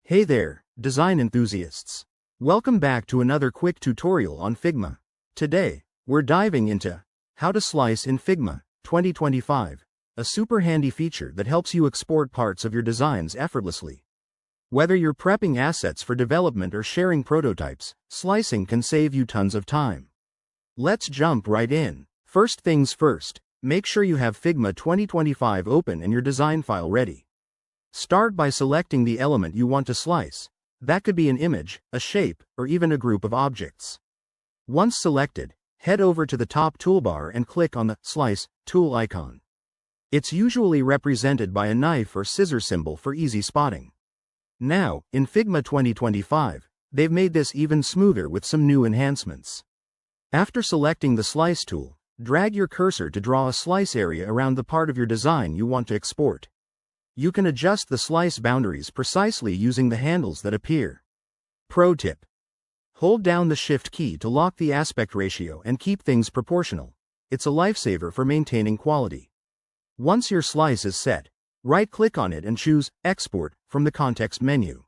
Hey there, design enthusiasts. Welcome back to another quick tutorial on Figma. Today, we're diving into how to slice in Figma 2025, a super handy feature that helps you export parts of your designs effortlessly. Whether you're prepping assets for development or sharing prototypes, slicing can save you tons of time. Let's jump right in. First things first, make sure you have Figma 2025 open and your design file ready. Start by selecting the element you want to slice. That could be an image, a shape, or even a group of objects. Once selected, head over to the top toolbar and click on the Slice tool icon. It's usually represented by a knife or scissor symbol for easy spotting. Now, in Figma 2025, they've made this even smoother with some new enhancements. After selecting the Slice tool, drag your cursor to draw a slice area around the part of your design you want to export. You can adjust the slice boundaries precisely using the handles that appear. Pro tip: hold down the Shift key to lock the aspect ratio and keep things proportional. It's a lifesaver for maintaining quality. Once your slice is set, right-click on it and choose Export from the context menu.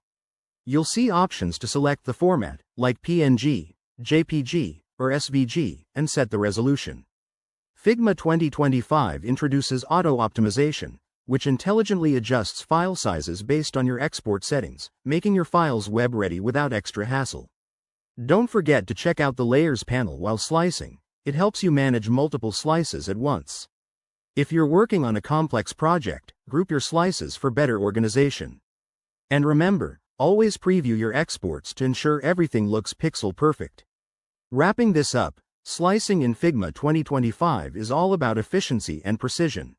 You'll see options to select the format, like PNG, JPG, or SVG, and set the resolution. Figma 2025 introduces auto-optimization, which intelligently adjusts file sizes based on your export settings, making your files web-ready without extra hassle. Don't forget to check out the Layers panel while slicing. It helps you manage multiple slices at once. If you're working on a complex project, group your slices for better organization. And remember, always preview your exports to ensure everything looks pixel perfect. Wrapping this up, slicing in Figma 2025 is all about efficiency and precision.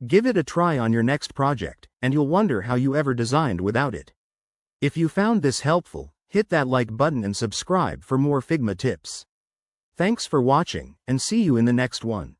Give it a try on your next project, and you'll wonder how you ever designed without it. If you found this helpful, hit that like button and subscribe for more Figma tips. Thanks for watching, and see you in the next one.